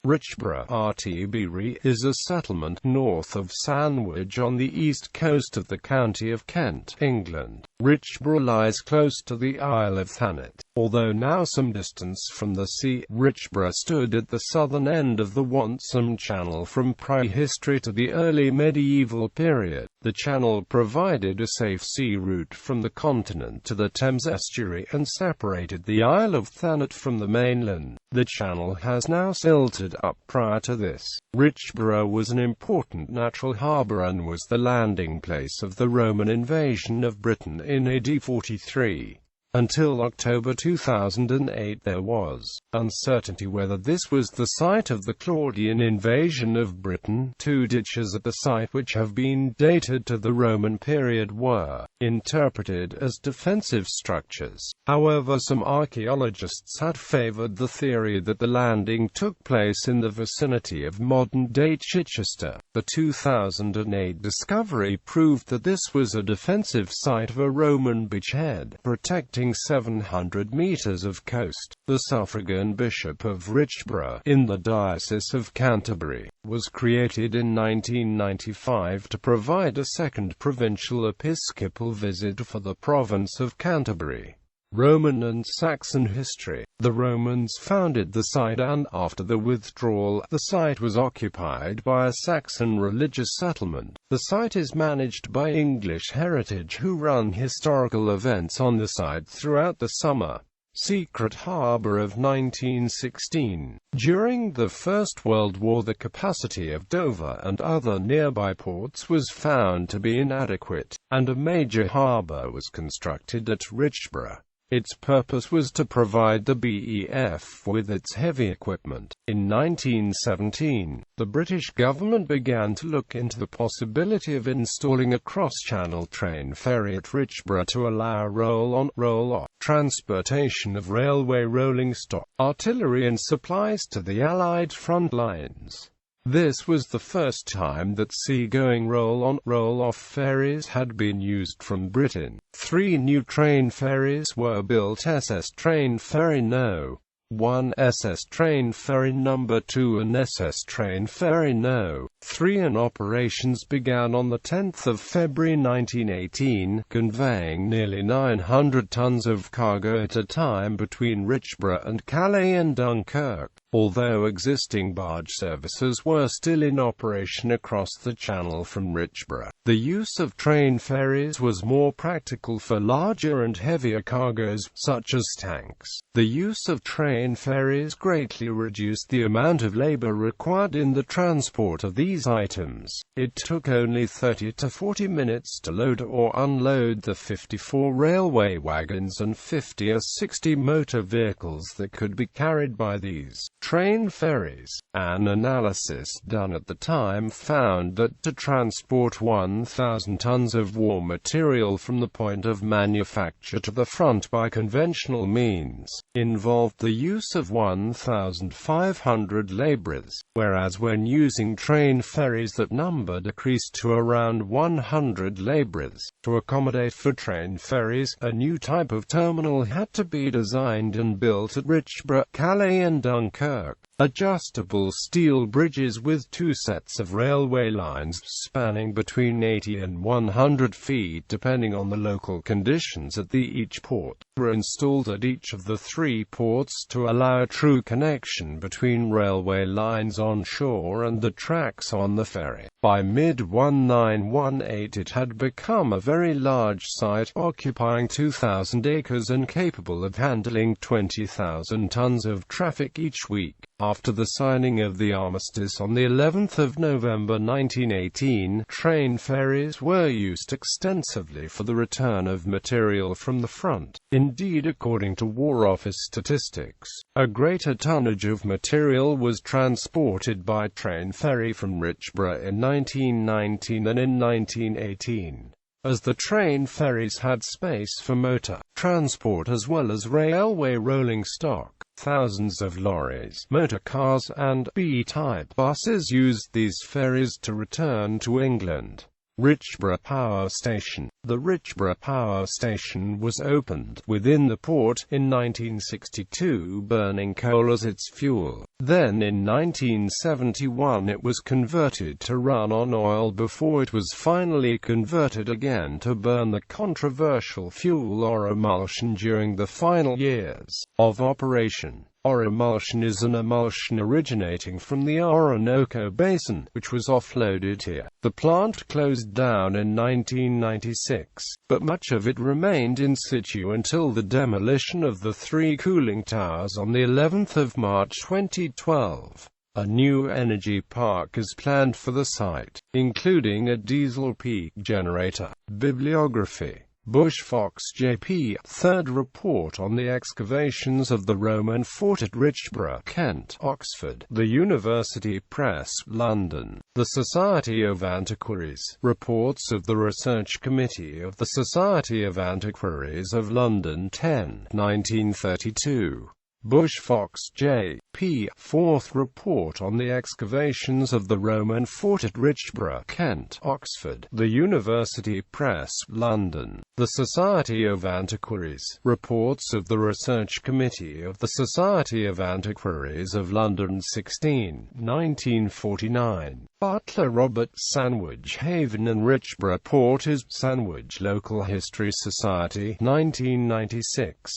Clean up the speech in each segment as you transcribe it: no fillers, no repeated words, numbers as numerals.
England.Richborough is a settlement north of Sandwich on the east coast of the county of Kent, England. Richborough lies close to the Isle of Thanet. Although now some distance from the sea, Richborough stood at the southern end of the Wantsum Channel from prehistory to the early medieval period. The channel provided a safe sea route from the continent to the Thames estuary and separated the Isle of Thanet from the mainland. The channel has now silted up. Prior to this, Richborough was an important natural harbour and was the landing place of the Roman invasion of Britain in AD 43. Until October 2008 there was uncertainty whether this was the site of the Claudian invasion of Britain. Two ditches at the site which have been dated to the Roman period were interpreted as defensive structures. However, some archaeologists had favoured the theory that the landing took place in the vicinity of modern-day Chichester. The 2008 discovery proved that this was a defensive site of a Roman beachhead, protecting 700 meters of coast. The suffragan Bishop of Richborough, in the Diocese of Canterbury, was created in 1995 to provide a second provincial episcopal visit for the province of Canterbury. Roman and Saxon history. The Romans founded the site and, after the withdrawal, the site was occupied by a Saxon religious settlement. The site is managed by English Heritage, who run historical events on the site throughout the summer. Secret harbour of 1916. During the First World War, the capacity of Dover and other nearby ports was found to be inadequate, and a major harbour was constructed at Richborough. Its purpose was to provide the BEF with its heavy equipment. In 1917, the British government began to look into the possibility of installing a cross-channel train ferry at Richborough to allow roll-on, roll-off transportation of railway rolling stock, artillery and supplies to the Allied front lines. This was the first time that sea-going roll-on, roll-off ferries had been used from Britain. 3 new train ferries were built: SS Train Ferry No. 1, SS Train Ferry No. 2 and SS Train Ferry No. 3, and operations began on 10 February 1918, conveying nearly 900 tons of cargo at a time between Richborough and Calais and Dunkirk. Although existing barge services were still in operation across the channel from Richborough, the use of train ferries was more practical for larger and heavier cargoes, such as tanks. The use of train ferries greatly reduced the amount of labor required in the transport of these items. It took only 30 to 40 minutes to load or unload the 54 railway wagons and 50 or 60 motor vehicles that could be carried by these train ferries. An analysis done at the time found that to transport 1,000 tons of war material from the point of manufacture to the front by conventional means involved the use of 1,500 labourers, whereas when using train ferries that number decreased to around 100 labourers. To accommodate for train ferries, a new type of terminal had to be designed and built at Richborough, Calais and Dunkirk. Adjustable steel bridges with 2 sets of railway lines spanning between 80 and 100 feet depending on the local conditions at each port were installed at each of the 3 ports to allow a true connection between railway lines on shore and the tracks on the ferry. By mid-1918 it had become a very large site, occupying 2,000 acres and capable of handling 20,000 tons of traffic each week. After the signing of the armistice on the 11th of November 1918, train ferries were used extensively for the return of material from the front. Indeed, according to War Office statistics, a greater tonnage of material was transported by train ferry from Richborough in 1919 than in 1918. As the train ferries had space for motor transport as well as railway rolling stock, thousands of lorries, motor cars and B-type buses used these ferries to return to England. ʻRɪtʃbᵊrə Power Station. The ʻRɪtʃbᵊrə Power Station was opened within the port in 1962, burning coal as its fuel. Then in 1971 it was converted to run on oil before it was finally converted again to burn the controversial fuel or emulsion during the final years of operation. Or emulsion is an emulsion originating from the Orinoco Basin, which was offloaded here. The plant closed down in 1996, but much of it remained in situ until the demolition of the 3 cooling towers on the 11th of March 2012. A new energy park is planned for the site, including a diesel peak generator. Bibliography. Bushfox J.P. Third report on the excavations of the Roman fort at ʻrɪtʃbᵊrə, Kent, Oxford. The University Press, London. The Society of Antiquaries. Reports of the Research Committee of the Society of Antiquaries of London 10, 1932. Bushfox J.P. Fourth report on the excavations of the Roman fort at ʻrɪtʃbᵊrə, Kent, Oxford. The University Press, London. The Society of Antiquaries. Reports of the Research Committee of the Society of Antiquaries of London 16, 1949. Butler, Robert. Sandwich Haven and ʻRɪtʃbᵊrə Port is Sandwich Local History Society, 1996.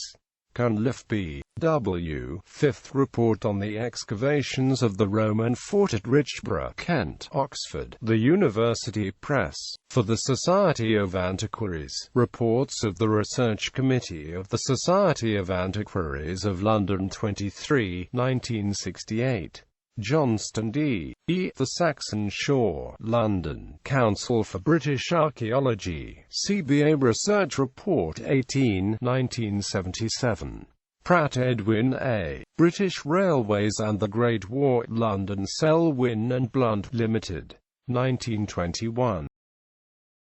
Cunliffe B. W. Fifth report on the excavations of the Roman fort at ʻrɪtʃbᵊrə, Kent, Oxford. The University Press. For the Society of Antiquaries. Reports of the Research Committee of the Society of Antiquaries of London 23, 1968. Johnston D. E. The Saxon Shore, London. Council for British Archaeology. CBA Research Report 18, 1977. Pratt, Edwin A. British Railways and the Great War, London. Selwyn and Blunt Limited. 1921.